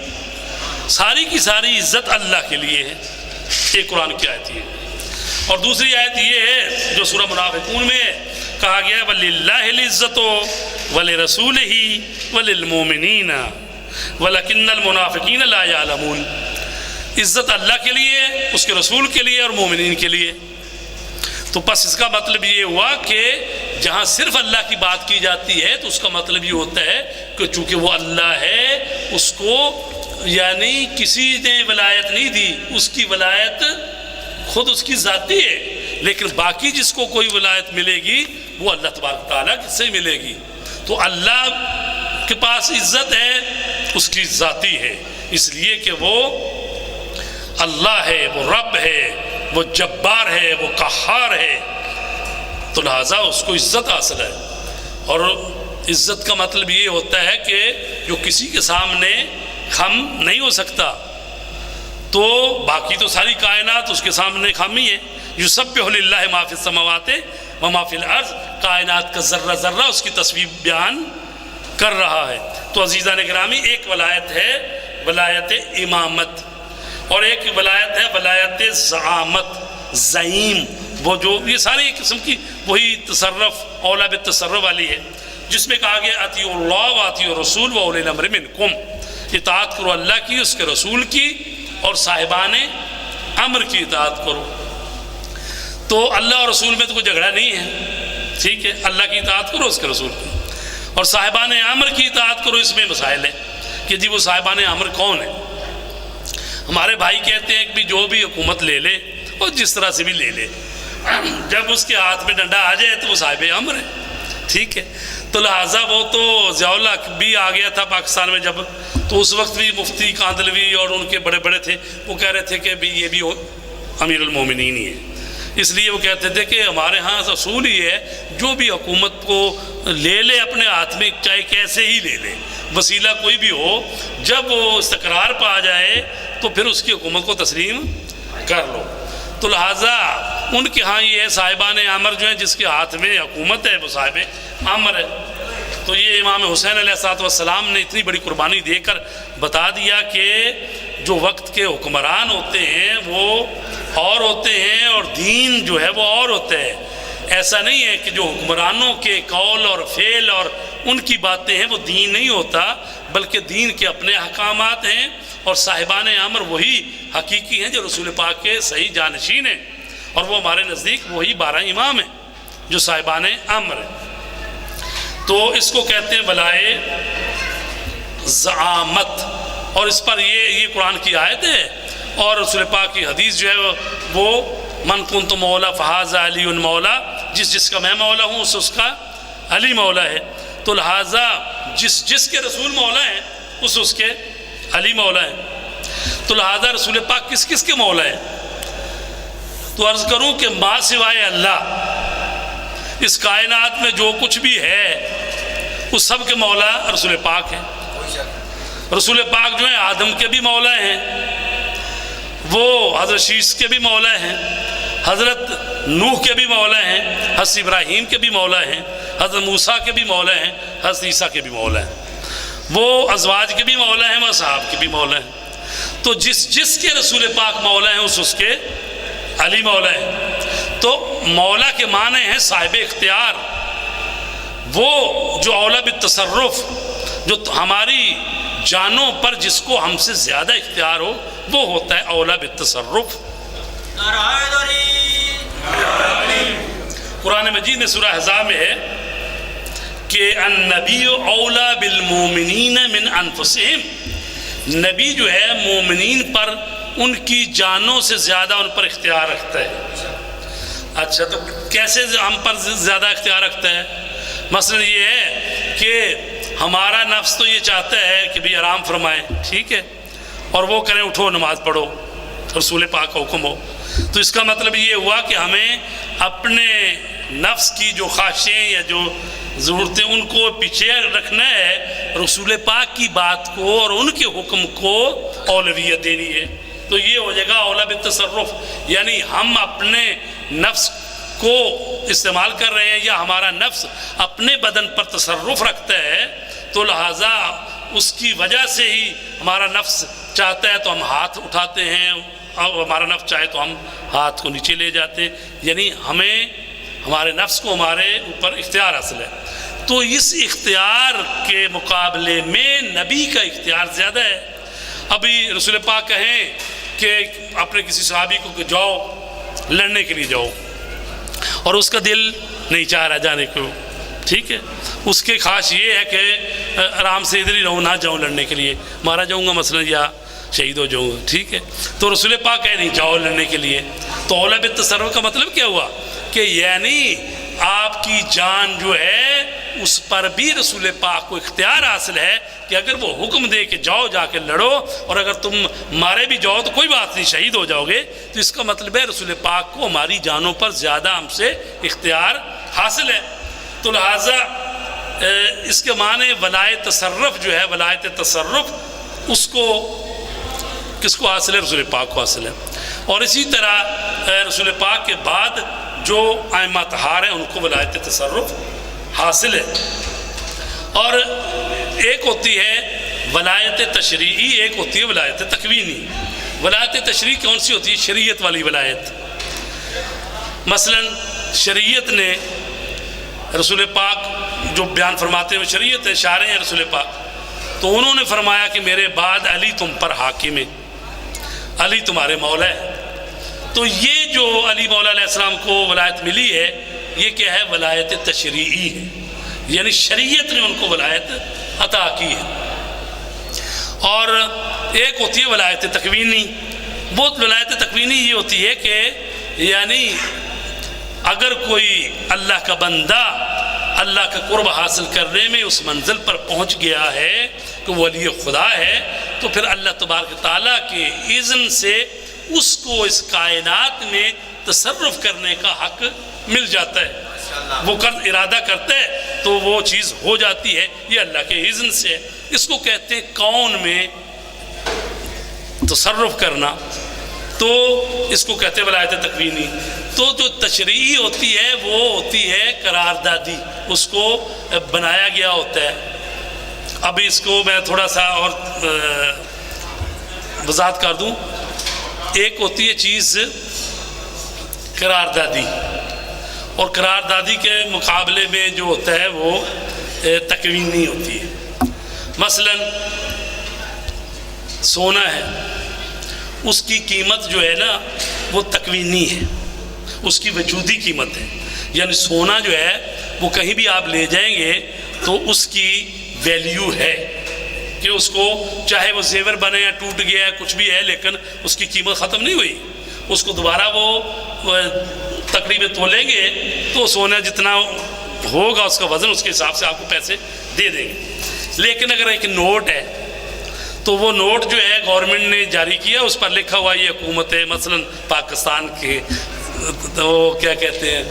ساری کی ساری عزت اللہ کے لیے ہے. ایک قرآن کی آیت ہے. اور دوسری آیت یہ ہے جو سورہ منافقون میں کہا گیا ہے وَلِلَّهِ الْعِزَّةُ وَلِرَسُولِهِ وَلِلْمُؤْمِنِينَ وَلَكِنَّ الْمُنَافِقِينَ لَا يَعْلَمُونَ. عزت اللہ کے لیے، اس کے رسول کے لیے، اور مومنین کے لیے. تو پس اس کا مطلب یہ ہوا کہ جہاں صرف اللہ کی بات کی جاتی ہے تو اس کا مطلب یہ ہوتا ہے کہ چونکہ وہ اللہ ہے، اس کو یعنی کسی نے ولایت نہیں دی، اس کی ولایت خود اس کی ذاتی ہے. لیکن باقی جس کو کوئی ولایت ملے گی وہ اللہ تبارک تعالیٰ سے ملے گی. تو اللہ کے پاس عزت ہے، اس کی ذاتی ہے، اس لیے کہ وہ اللہ ہے، وہ رب ہے، وہ جبار ہے، وہ قہار ہے. تو لہٰذا اس کو عزت حاصل ہے. اور عزت کا مطلب یہ ہوتا ہے کہ جو کسی کے سامنے خم نہیں ہو سکتا، تو باقی تو ساری کائنات اس کے سامنے خامی ہے. یسبح للہ ما فی السماوات و ما فی الارض، کائنات کا ذرہ ذرہ اس کی تصویر بیان کر رہا ہے. تو عزیزان گرامی، ایک ولایت ہے ولایت امامت، اور ایک ولایت ہے ولایت زعامت، زعیم، وہ جو یہ ساری ایک قسم کی وہی تصرف، اولا بالتصرف والی ہے، جس میں کہا گیا اطیعوا اللہ و اطیعوا الرسول و اولی الامر منکم، اطاعت کرو اللہ کی، اس کے رسول کی، اور صاحبان امر کی اطاعت کرو. تو اللہ اور رسول میں تو کوئی جھگڑا نہیں ہے، ٹھیک ہے، اللہ کی اطاعت کرو، اس کے رسول کی، اور صاحبان امر کی اطاعت کرو. اس میں مسائل ہے کہ جی وہ صاحبان امر کون ہیں. ہمارے بھائی کہتے ہیں کہ جو بھی حکومت لے لے اور جس طرح سے بھی لے لے، جب اس کے ہاتھ میں ڈنڈا آ جائے تو وہ صاحب امر ہے، ٹھیک ہے. تو لہٰذا وہ تو ضیاء الحق بھی آ گیا تھا پاکستان میں جب، تو اس وقت بھی مفتی کاندلوی اور ان کے بڑے بڑے تھے، وہ کہہ رہے تھے کہ بھی یہ بھی امیر المومنین ہی ہے. اس لیے وہ کہتے تھے کہ ہمارے ہاں اصول ہی ہے جو بھی حکومت کو لے لے اپنے ہاتھ میں، چاہے کیسے ہی لے لے، وسیلہ کوئی بھی ہو، جب وہ استقرار پہ آ جائے تو پھر اس کی حکومت کو تسلیم کر لو. تو لہٰذا ان کے ہاں یہ ہے صاحبان امر جو ہیں جس کے ہاتھ میں حکومت ہے وہ صاحب امر ہے. تو یہ امام حسین علیہ السلام نے اتنی بڑی قربانی دے کر بتا دیا کہ جو وقت کے حکمران ہوتے ہیں وہ اور ہوتے ہیں اور دین جو ہے وہ اور ہوتا ہے. ایسا نہیں ہے کہ جو حکمرانوں کے قول اور فعل اور ان کی باتیں ہیں وہ دین نہیں ہوتا، بلکہ دین کے اپنے احکامات ہیں، اور صاحبان امر وہی حقیقی ہیں جو رسول پاک کے صحیح جانشین ہیں، اور وہ ہمارے نزدیک وہی 12 امام ہیں جو صاحبان امر ہیں. تو اس کو کہتے ہیں ولائے زعامت، اور اس پر یہ قرآن کی آیت ہے اور رسول پاک کی حدیث جو ہے وہ من کنت مولا فہذا علی مولا، جس کا میں مولا ہوں اس کا علی مولا ہے. تو لہٰذا جس کے رسول مولا ہیں اس کے علی مولا ہے. تو لہٰذا رسول پاک کس کے مولا ہے؟ تو عرض کروں کہ ما سوائے اللہ اس کائنات میں جو کچھ بھی ہے اس سب کے مولا رسول پاک ہیں. رسول پاک جو ہیں آدم کے بھی مولا ہیں، وہ حضرت شیس کے بھی مولا ہیں، حضرت نوح کے بھی مولا ہیں، حضرت ابراہیم کے بھی مولا ہیں، حضرت موسیٰ کے بھی مولا ہیں، حضرت عیسیٰ کے بھی مولا ہیں، وہ ازواج کے بھی مولا ہیں، وہ صحاب کے بھی مولا ہیں. تو جس کے رسول پاک مولا ہیں اس کے علی مولا ہے. تو مولا کے معنی ہیں صاحب اختیار، وہ جو اولا بالتصرف، جو ہماری جانوں پر جس کو ہم سے زیادہ اختیار ہو وہ ہوتا ہے اولا بالتصرف. قرآن مجید میں سورہ احزاب میں ہے کہ النبی اولا بالمومنین من انفسہم، نبی جو ہے مومنین پر ان کی جانوں سے زیادہ ان پر اختیار رکھتا ہے. اچھا تو کیسے ہم پر زیادہ اختیار رکھتا ہے؟ مثلا یہ ہے کہ ہمارا نفس تو یہ چاہتا ہے کہ بھی آرام فرمائے، ٹھیک ہے، اور وہ کریں اٹھو نماز پڑھو، رسول پاک کا حکم ہو. تو اس کا مطلب یہ ہوا کہ ہمیں اپنے نفس کی جو خواہشیں یا جو ضرورتیں ان کو پیچھے رکھنا ہے، رسول پاک کی بات کو اور ان کے حکم کو اولویت دینی ہے. تو یہ ہو جائے گا اولا بالتصرف، یعنی ہم اپنے نفس کو استعمال کر رہے ہیں یا ہمارا نفس اپنے بدن پر تصرف رکھتا ہے، تو لہٰذا اس کی وجہ سے ہی ہمارا نفس چاہتا ہے تو ہم ہاتھ اٹھاتے ہیں، اور ہمارا نفس چاہے تو ہم ہاتھ کو نیچے لے جاتے ہیں. یعنی ہمیں ہمارے نفس کو ہمارے اوپر اختیار حاصل ہے. تو اس اختیار کے مقابلے میں نبی کا اختیار زیادہ ہے. ابھی رسول پاک کہیں کہ اپنے کسی صحابی کو کہ جاؤ لڑنے کے لیے جاؤ، اور اس کا دل نہیں چاہ رہا جانے کو، ٹھیک ہے، اس کے خواہش یہ ہے کہ آرام سے ادھر ہی رہوں، نہ جاؤں لڑنے کے لیے، مارا جاؤں گا مثلا یا شہید ہو جاؤں گا، ٹھیک ہے. تو رسول پاک کہہ نہیں جاؤ لڑنے کے لیے. تو اولا بالتصرف کا مطلب کیا ہوا کہ یعنی آپ کی جان جو ہے اس پر بھی رسول پاک کو اختیار حاصل ہے کہ اگر وہ حکم دے کہ جاؤ جا کے لڑو، اور اگر تم مارے بھی جاؤ تو کوئی بات نہیں، شہید ہو جاؤ گے. تو اس کا مطلب ہے رسول پاک کو ہماری جانوں پر زیادہ ہم سے اختیار حاصل ہے. تو لہٰذا اس کے معنی ولایت تصرف جو ہے، ولایت تصرف اس کو کس کو حاصل ہے؟ رسول پاک کو حاصل ہے. اور اسی طرح رسول پاک کے بعد جو ائمہ طہار ہیں ان کو ولایت تصرف حاصل ہے. اور ایک ہوتی ہے ولایت تشریعی، ایک ہوتی ہے ولایت تکوینی. ولایت تشریعی کون سی ہوتی ہے؟ شریعت والی ولایت. مثلا شریعت نے رسول پاک جو بیان فرماتے ہیں شریعت ہے، شارع ہیں رسول پاک، تو انہوں نے فرمایا کہ میرے بعد علی تم پر حاکم ہے، علی تمہارے مولا ہے. تو یہ جو علی مولا علیہ السلام کو ولایت ملی ہے یہ کیا ہے؟ ولایت تشریعی ہے، یعنی شریعت نے ان کو ولایت عطا کی ہے. اور ایک ہوتی ہے ولایت تکوینی. وہ ولایت تکوینی یہ ہوتی ہے کہ یعنی اگر کوئی اللہ کا بندہ اللہ کا قرب حاصل کرنے میں اس منزل پر پہنچ گیا ہے کہ وہ ولی خدا ہے، تو پھر اللہ تبارک تعالیٰ کے اذن سے اس کو اس کائنات میں تصرف کرنے کا حق مل جاتا ہے. وہ ارادہ کرتا ہے تو وہ چیز ہو جاتی ہے، یہ اللہ کے اذن سے. اس کو کہتے ہیں کون میں تصرف کرنا، تو اس کو کہتے ہیں ولایت تکوینی. تو جو تشریعی ہوتی ہے وہ ہوتی ہے قراردادی، اس کو بنایا گیا ہوتا ہے. اب اس کو میں تھوڑا سا اور وضاحت کر دوں. ایک ہوتی ہے چیز قراردادی، اور قراردادی کے مقابلے میں جو ہوتا ہے وہ تکوینی ہوتی ہے. مثلا سونا ہے، اس کی قیمت جو ہے نا وہ تکوینی ہے، اس کی وجودی قیمت ہے. یعنی سونا جو ہے وہ کہیں بھی آپ لے جائیں گے تو اس کی ویلیو ہے کہ اس کو چاہے وہ زیور بنے یا ٹوٹ گیا ہے کچھ بھی ہے، لیکن اس کی قیمت ختم نہیں ہوئی. اس کو دوبارہ وہ تقریباً تولیں گے تو سونا جتنا ہوگا اس کا وزن، اس کے حساب سے آپ کو پیسے دے دیں گے. لیکن اگر ایک نوٹ ہے تو وہ نوٹ جو ہے گورنمنٹ نے جاری کیا، اس پر لکھا ہوا یہ حکومت ہے مثلا پاکستان کے تو کیا کہتے ہیں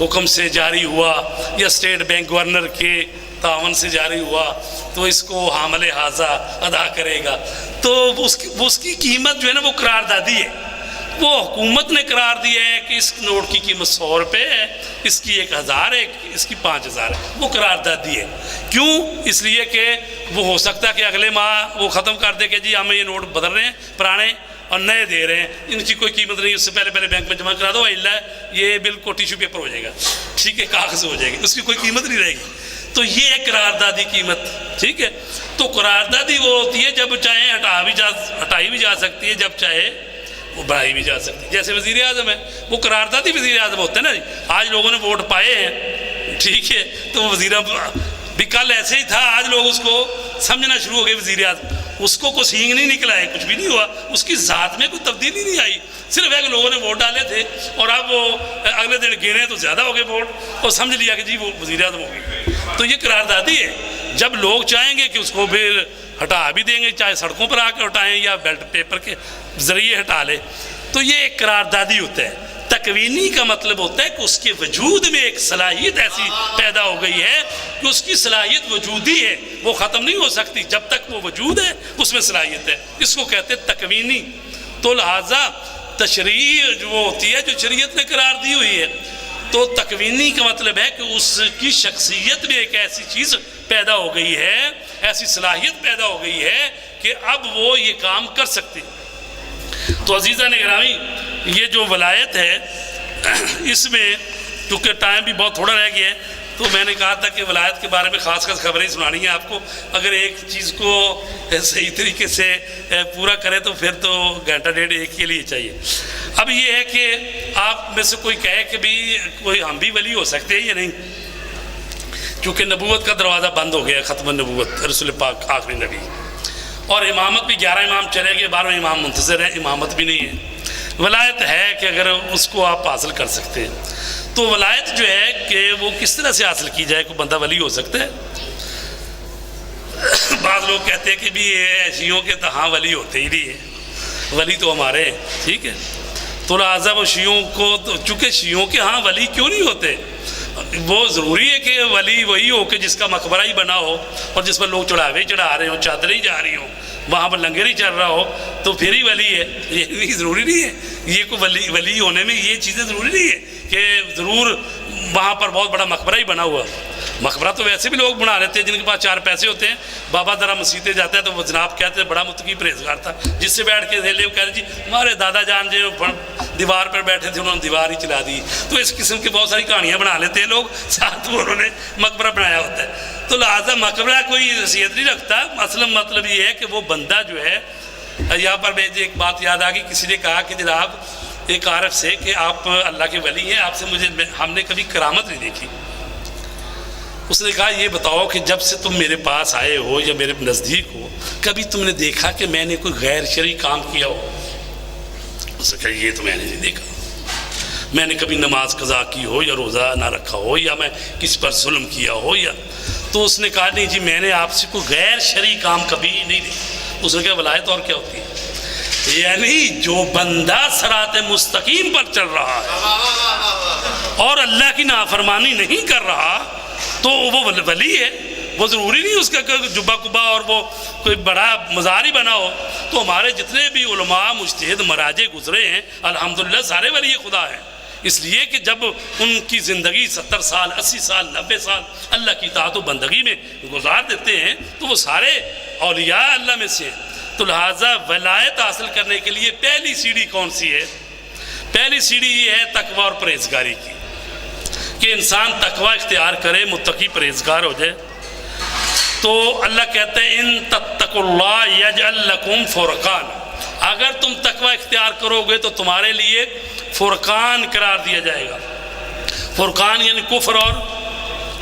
حکم سے جاری ہوا یا اسٹیٹ بینک گورنر کے تعاون سے جاری ہوا، تو اس کو حامل حاضہ ادا کرے گا. تو اس کی قیمت جو ہے نا وہ قراردادی ہے. وہ حکومت نے قرار دیا ہے کہ اس نوٹ کی قیمت 100 روپے ہے، اس کی 1000 ہے، اس کی 5000 ہے. وہ قراردادی ہے. کیوں؟ اس لیے کہ وہ ہو سکتا ہے کہ اگلے ماہ وہ ختم کر دے کہ جی ہمیں یہ نوٹ بدل رہے ہیں پرانے اور نئے دے رہے ہیں، ان کی کوئی قیمت نہیں، اس سے پہلے بینک میں جمع کرا دو، اللہ یہ بل کو ٹیشو پیپر ہو جائے گا، ٹھیک ہے، کاغذ ہو جائے گی، اس کی کوئی قیمت نہیں رہے گی. تو یہ ہے قراردادی قیمت. ٹھیک ہے. تو قراردادی وہ ہوتی ہے جب چاہے ہٹائی بھی جا سکتی ہے، جب چاہے وہ بڑھائی بھی جا سکتی ہے. جیسے وزیر اعظم ہے، وہ قراردادی وزیر اعظم ہوتے ہیں نا. آج لوگوں نے ووٹ پائے ہیں، ٹھیک ہے، تو وہ وزیر بھی کل ایسے ہی تھا، آج لوگ اس کو سمجھنا شروع ہو گئے وزیر اعظم. اس کو کوئی سینگ نہیں نکلا ہے، کچھ بھی نہیں ہوا، اس کی ذات میں کوئی تبدیلی نہیں آئی. صرف ایک لوگوں نے ووٹ ڈالے تھے اور اب وہ اگلے دن گنے تو زیادہ ہو گئے ووٹ اور سمجھ لیا کہ جی وہ وزیر اعظم ہو گئی. تو یہ قراردادی ہے. جب لوگ چاہیں گے کہ اس کو پھر ہٹا بھی دیں گے، چاہے سڑکوں پر آ کے ہٹائیں یا بیلٹ پیپر کے ذریعے ہٹا لے. تو یہ ایک قراردادی ہوتا ہے. تکوینی کا مطلب ہوتا ہے کہ اس کے وجود میں ایک صلاحیت ایسی پیدا ہو گئی ہے کہ اس کی صلاحیت وجودی ہے، وہ ختم نہیں ہو سکتی. جب تک وہ وجود ہے اس میں صلاحیت ہے. اس کو کہتے ہیں تکوینی. تو لہٰذا تشریعی جو ہوتی ہے جو شریعت نے قرار دی ہوئی ہے، تو تکوینی کا مطلب ہے کہ اس کی شخصیت میں ایک ایسی چیز پیدا ہو گئی ہے، ایسی صلاحیت پیدا ہو گئی ہے کہ اب وہ یہ کام کر سکتے. تو عزیزان گرامی، یہ جو ولایت ہے اس میں چونکہ ٹائم بھی بہت تھوڑا رہ گیا ہے، تو میں نے کہا تھا کہ ولایت کے بارے میں خاص خبریں سنانی ہیں آپ کو. اگر ایک چیز کو صحیح طریقے سے پورا کرے تو پھر تو گھنٹہ ڈیڑھ ایک کے لیے چاہیے. اب یہ ہے کہ آپ میں سے کوئی کہے کہ بھی کوئی ہم بھی ولی ہو سکتے ہیں یا نہیں، چونکہ نبوت کا دروازہ بند ہو گیا، ختم نبوت، رسول پاک آخری نبی، اور امامت بھی 11 امام چلے گئے، 12 امام منتظر ہیں، امامت بھی نہیں ہے. ولایت ہے کہ اگر اس کو آپ حاصل کر سکتے ہیں. تو ولایت جو ہے کہ وہ کس طرح سے حاصل کی جائے، کوئی بندہ ولی ہو سکتا ہے؟ بعض لوگ کہتے ہیں کہ بھی یہ شیعوں کے تو ہاں ولی ہوتے ہی نہیں ہیں، ولی تو ہمارے ہیں. ٹھیک ہے. تو لہٰذا وہ شیعوں کو چونکہ شیعوں کے ہاں ولی کیوں نہیں ہوتے؟ وہ ضروری ہے کہ ولی وہی ہو کہ جس کا مقبرہ ہی بنا ہو اور جس پر لوگ چڑھاوے چڑھا رہے ہوں، چادریں جا رہی ہوں، وہاں پر لنگر ہی چل رہا ہو تو پھر ہی ولی ہے، یہ ضروری نہیں ہے، یہ کوئی ولی ہونے میں یہ چیزیں ضروری نہیں ہے کہ ضرور وہاں پر بہت بڑا مقبرہ ہی بنا ہوا۔ مقبرہ تو ویسے بھی لوگ بنا لیتے ہیں جن کے پاس 4 پیسے ہوتے ہیں۔ بابا ذرا مسیطے جاتا ہے تو وہ جناب کہتے ہیں بڑا متقی پرہیزگار تھا، جس سے بیٹھ کے وہ کہتے ہیں جی ہمارے دادا جان جو دیوار پر بیٹھے تھے انہوں نے دیوار ہی چلا دی۔ تو اس قسم کی بہت ساری کہانیاں بنا لیتے ہیں لوگ، ساتھ وہ انہوں نے مقبرہ بنایا ہوتا ہے۔ تو لہٰذا مقبرہ کوئی حیثیت نہیں رکھتا، اصل مطلب یہ ہے کہ وہ بندہ جو ہے، یہاں پر مجھے ایک بات یاد آ گئی، کسی نے کہا کہ جناب ایک عارف سے کہ آپ اللہ کے ولی ہیں، آپ سے ہم نے کبھی کرامت نہیں دیکھی۔ اس نے کہا یہ بتاؤ کہ جب سے تم میرے پاس آئے ہو یا میرے نزدیک ہو کبھی تم نے دیکھا کہ میں نے کوئی غیر شرعی کام کیا ہو؟ اس نے کہا یہ تو میں نے نہیں دیکھا، میں نے کبھی نماز قضا کی ہو یا روزہ نہ رکھا ہو یا میں کسی پر ظلم کیا ہو یا۔ تو اس نے کہا نہیں جی میں نے آپ سے کوئی غیر شرعی کام کبھی نہیں دیکھا۔ اس نے کہا ولایت اور کیا ہوتی ہے؟ یعنی جو بندہ صراط مستقیم پر چل رہا ہے اور اللہ کی نافرمانی نہیں کر رہا تو وہ ولی ہے۔ وہ ضروری نہیں اس کا جبہ کبا اور وہ کوئی بڑا مزار ہی بنا ہو۔ تو ہمارے جتنے بھی علماء مجتہد مراجع گزرے ہیں الحمدللہ سارے ولی خدا ہیں، اس لیے کہ جب ان کی زندگی 70 سال 80 سال 90 سال اللہ کی اطاعت و بندگی میں گزار دیتے ہیں تو وہ سارے اولیاء اللہ میں سے ہیں۔ تو لہٰذا ولایت حاصل کرنے کے لیے پہلی سیڑھی کون سی ہے؟ پہلی سیڑھی یہ ہے تقوی اور پرہیزگاری کی، کہ انسان تقوی اختیار کرے، متقی پرہیزگار ہو جائے۔ تو اللہ کہتا ہے ان تتقوا اللہ یجعل لکم فرقان، اگر تم تقوی اختیار کرو گے تو تمہارے لیے فرقان قرار دیا جائے گا۔ فرقان یعنی کفر اور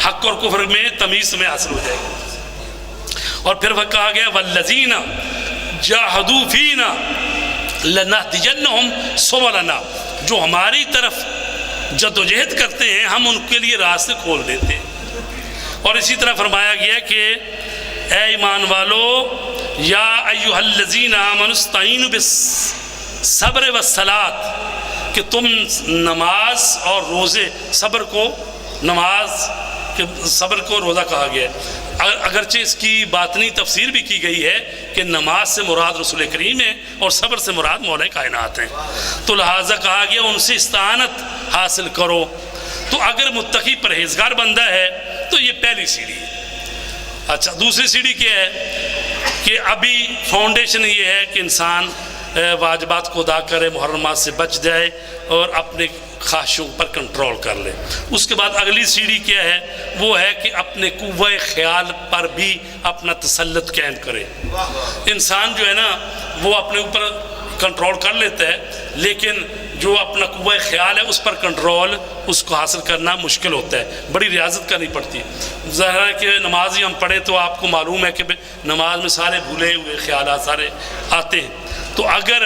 حق اور کفر میں تمیز میں حاصل ہو جائے گا۔ اور پھر وہ کہا گیا والذین جاہدوا فینا لنہدینہم سبلنا، جو ہماری طرف جدوجہد کرتے ہیں ہم ان کے لیے راستے کھول دیتے ہیں۔ اور اسی طرح فرمایا گیا کہ اے ایمان والو یا ایھا الذین آمنوا استعینوا بالصبر والصلاۃ، کہ تم نماز اور روزے، صبر کو نماز کہ صبر کو روزہ کہا گیا ہے، اگرچہ اس کی باطنی تفسیر بھی کی گئی ہے کہ نماز سے مراد رسول کریم ہے اور صبر سے مراد مولا کائنات ہیں، تو لہٰذا کہا گیا ان سے استعانت حاصل کرو۔ تو اگر متقی پرہیزگار بندہ ہے تو یہ پہلی سیڑھی ہے۔ اچھا دوسری سیڑھی کیا ہے کہ ابھی فاؤنڈیشن یہ ہے کہ انسان واجبات کو ادا کرے، محرمات سے بچ جائے اور اپنے خواہشوں پر کنٹرول کر لے۔ اس کے بعد اگلی سیڑھی کیا ہے؟ وہ ہے کہ اپنے قوہ خیال پر بھی اپنا تسلط قائم کرے۔ انسان جو ہے نا وہ اپنے اوپر کنٹرول کر لیتا ہے، لیکن جو اپنا قوہ خیال ہے اس پر کنٹرول اس کو حاصل کرنا مشکل ہوتا ہے، بڑی ریاضت کرنی پڑتی ہے۔ ظاہر ہے کہ نماز ہی ہم پڑھیں تو آپ کو معلوم ہے کہ نماز میں سارے بھولے ہوئے خیالات سارے آتے ہیں۔ تو اگر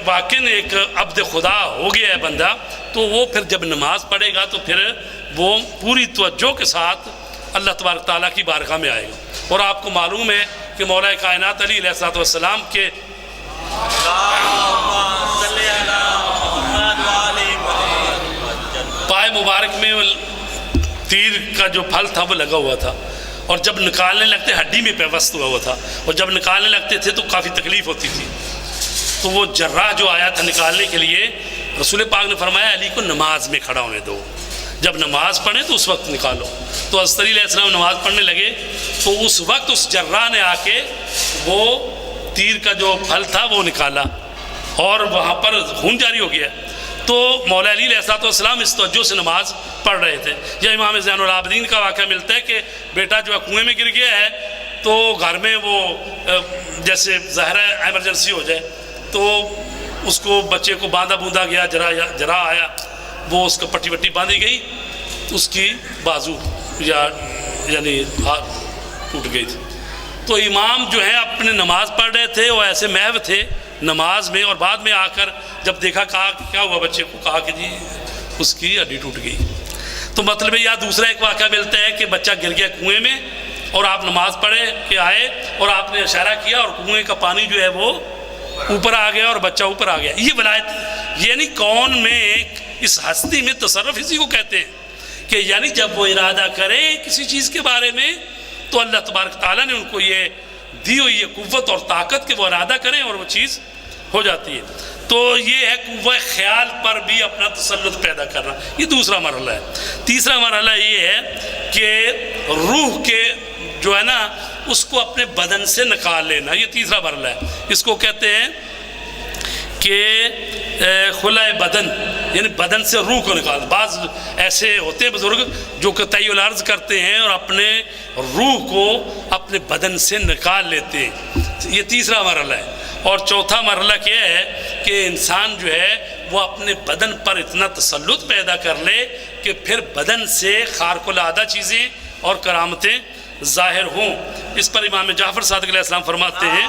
واقعاً ایک عبد خدا ہو گیا ہے بندہ تو وہ پھر جب نماز پڑھے گا تو پھر وہ پوری توجہ کے ساتھ اللہ تبارک تعالیٰ کی بارگاہ میں آئے گا۔ اور آپ کو معلوم ہے کہ مولا کائنات علیہ السلام کے پائے مبارک میں تیر کا جو پھل تھا وہ لگا ہوا تھا، اور جب نکالنے لگتے ہڈی میں پیوست ہوا تھا، اور جب نکالنے لگتے تھے تو کافی تکلیف ہوتی تھی۔ تو وہ جراح جو آیا تھا نکالنے کے لیے، رسول پاک نے فرمایا علی کو نماز میں کھڑا ہونے دو، جب نماز پڑھیں تو اس وقت نکالو۔ تو حضرت علی علیہ السلام نماز پڑھنے لگے تو اس وقت اس جراح نے آ کے وہ تیر کا جو پھل تھا وہ نکالا اور وہاں پر خون جاری ہو گیا۔ تو مولا علی علیہ السلام اس توجہ سے نماز پڑھ رہے تھے۔ یا امام زین العابدین کا واقعہ ملتا ہے کہ بیٹا جو ہے کنویں میں گر گیا ہے تو گھر میں وہ جیسے ظاہر ایمرجنسی ہو جائے تو اس کو بچے کو باندھا بوندھا گیا، جراح آیا، وہ اس کو پٹی وٹی باندھی گئی، اس کی بازو یعنی ہاتھ ٹوٹ گئی تھی۔ تو امام جو ہیں اپنے نماز پڑھ رہے تھے، وہ ایسے محو تھے نماز میں، اور بعد میں آ کر جب دیکھا کہا کہ کیا ہوا بچے کو، کہا کہ جی اس کی ہڈی ٹوٹ گئی۔ تو مطلب یا دوسرا ایک واقعہ ملتا ہے کہ بچہ گر گیا کنویں میں اور آپ نماز پڑھے کہ آئے اور آپ نے اشارہ کیا اور کنویں کا پانی جو ہے وہ اوپر آ گیا اور بچہ اوپر آ گیا۔ یہ ولایت یعنی کون میں اس ہستی میں تصرف اسی کو کہتے ہیں کہ یعنی جب وہ ارادہ کرے کسی چیز کے بارے میں تو اللہ تبارک تعالیٰ نے ان کو یہ دی ہوئی ہے قوت اور طاقت کہ وہ ارادہ کریں اور وہ چیز ہو جاتی ہے. تو یہ ہے قوہ خیال پر بھی اپنا تسلط پیدا کرنا، یہ دوسرا مرحلہ ہے. تیسرا مرحلہ یہ ہے کہ روح کے جو ہے نا اس کو اپنے بدن سے نکال لینا، یہ تیسرا مرحلہ ہے. اس کو کہتے ہیں کہ خلع بدن، یعنی بدن سے روح کو نکال. بعض ایسے ہوتے ہیں بزرگ جو کہ طی العرض کرتے ہیں اور اپنے روح کو اپنے بدن سے نکال لیتے ہیں، یہ تیسرا مرحلہ ہے. اور چوتھا مرحلہ کیا ہے کہ انسان جو ہے وہ اپنے بدن پر اتنا تسلط پیدا کر لے کہ پھر بدن سے خارق العادہ چیزیں اور کرامتیں ظاہر ہوں. اس پر امام جعفر صادق علیہ السلام فرماتے ہیں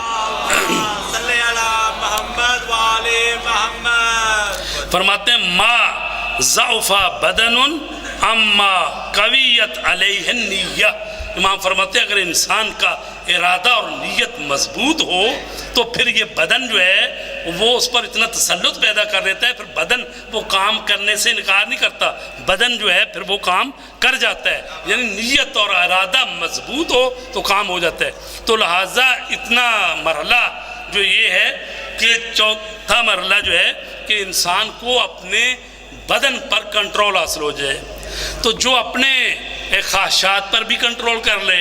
فرماتے ہیں ما ضعف بدن اما قویت علیہ النیہ. امام فرماتے ہیں اگر انسان کا ارادہ اور نیت مضبوط ہو تو پھر یہ بدن جو ہے وہ اس پر اتنا تسلط پیدا کر لیتا ہے، پھر بدن وہ کام کرنے سے انکار نہیں کرتا، بدن جو ہے پھر وہ کام کر جاتا ہے. یعنی نیت اور ارادہ مضبوط ہو تو کام ہو جاتا ہے. تو لہٰذا اتنا مرحلہ جو یہ ہے کہ چوتھا مرحلہ جو ہے کہ انسان کو اپنے بدن پر کنٹرول حاصل ہو جائے. تو جو اپنے خواہشات پر بھی کنٹرول کر لے،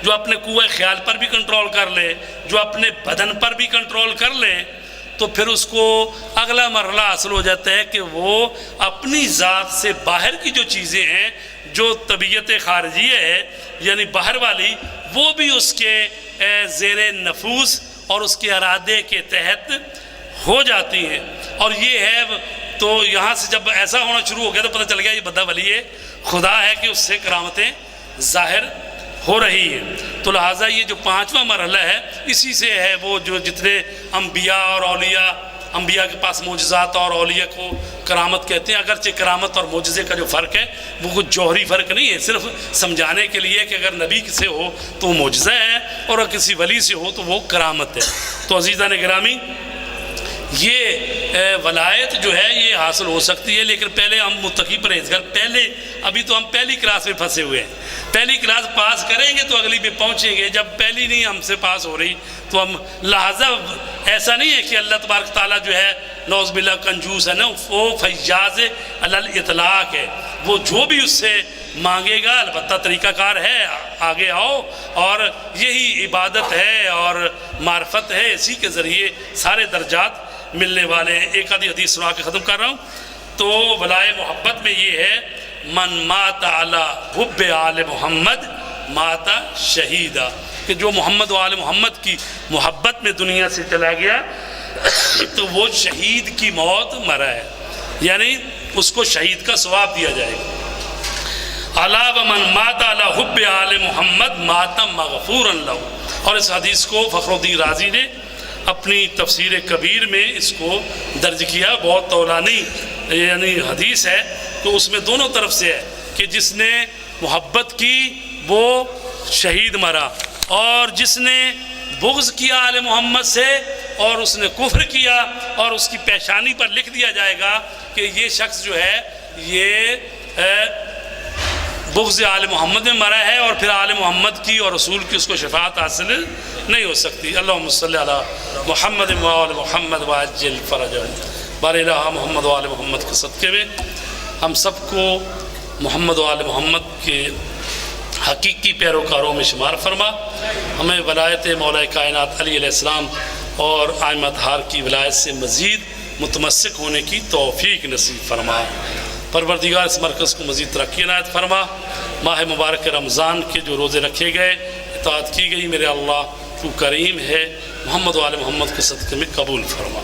جو اپنے قوہ خیال پر بھی کنٹرول کر لے، جو اپنے بدن پر بھی کنٹرول کر لے، تو پھر اس کو اگلا مرحلہ حاصل ہو جاتا ہے کہ وہ اپنی ذات سے باہر کی جو چیزیں ہیں، جو طبیعت خارجیہ ہے یعنی باہر والی، وہ بھی اس کے زیر نفوذ اور اس کے ارادے کے تحت ہو جاتی ہیں. اور یہ ہے تو یہاں سے جب ایسا ہونا شروع ہو گیا تو پتہ چل گیا یہ بندہ ولی ہے خدا ہے کہ اس سے کرامتیں ظاہر ہو رہی ہیں. تو لہٰذا یہ جو پانچواں مرحلہ ہے اسی سے ہے وہ جو جتنے انبیاء اور اولیاء، انبیاء کے پاس معجزات اور اولیاء کو کرامت کہتے ہیں. اگرچہ کرامت اور معجزے کا جو فرق ہے وہ کچھ جوہری فرق نہیں ہے، صرف سمجھانے کے لیے کہ اگر نبی سے ہو تو وہ معجزہ ہے اور اگر کسی ولی سے ہو تو وہ کرامت ہے. تو عزیزان گرامی یہ ولایت جو ہے یہ حاصل ہو سکتی ہے، لیکن پہلے ہم متقی پرہیزگار، پہلے ابھی تو ہم پہلی کلاس میں پھنسے ہوئے ہیں. پہلی کلاس پاس کریں گے تو اگلی پہ پہنچیں گے. جب پہلی نہیں ہم سے پاس ہو رہی تو ہم لہٰذا ایسا نہیں ہے کہ اللہ تبارک تعالیٰ جو ہے نعوذ باللہ کنجوس ہے نا، وہ فیاض علی الاطلاق ہے. وہ جو بھی اس سے مانگے گا البتہ طریقہ کار ہے، آگے آؤ، اور یہی عبادت ہے اور معرفت ہے، اسی کے ذریعے سارے درجات ملنے والے ہیں. ایک آدھی حدیث سنا کے ختم کر رہا ہوں. تو ولائے محبت میں یہ ہے من مات علی حب آل محمد مات شہیدہ، کہ جو محمد و آل محمد کی محبت میں دنیا سے چلا گیا تو وہ شہید کی موت مرا ہے، یعنی اس کو شہید کا ثواب دیا جائے گا. الا ومن مات علی حب آل محمد مات مغفورا لہ. اور اس حدیث کو فخر الدین رازی نے اپنی تفسیر کبیر میں اس کو درج کیا. بہت طولانی یعنی حدیث ہے، تو اس میں دونوں طرف سے ہے کہ جس نے محبت کی وہ شہید مرا، اور جس نے بغض کیا آل محمد سے اور اس نے کفر کیا اور اس کی پیشانی پر لکھ دیا جائے گا کہ یہ شخص جو ہے یہ بغض آل محمد میں مرا ہے، اور پھر آل محمد کی اور رسول کی اس کو شفاعت حاصل نہیں ہو سکتی. اللہم صلی علی محمد و آل محمد وعجل فرجہم. بار الہ محمد و آل محمد کے صدقے میں ہم سب کو محمد و آل محمد کے حقیقی پیروکاروں میں شمار فرما. ہمیں ولایت مولا کائنات علی علیہ السلام اور ائمہ اطہار کی ولایت سے مزید متمسک ہونے کی توفیق نصیب فرما. پروردگار اس مرکز کو مزید ترقی عنایت فرما. ماہ مبارک رمضان کے جو روزے رکھے گئے، اطاعت کی گئی، میرے اللہ تو کریم ہے، محمد و آل محمد کے صدقے میں قبول فرما.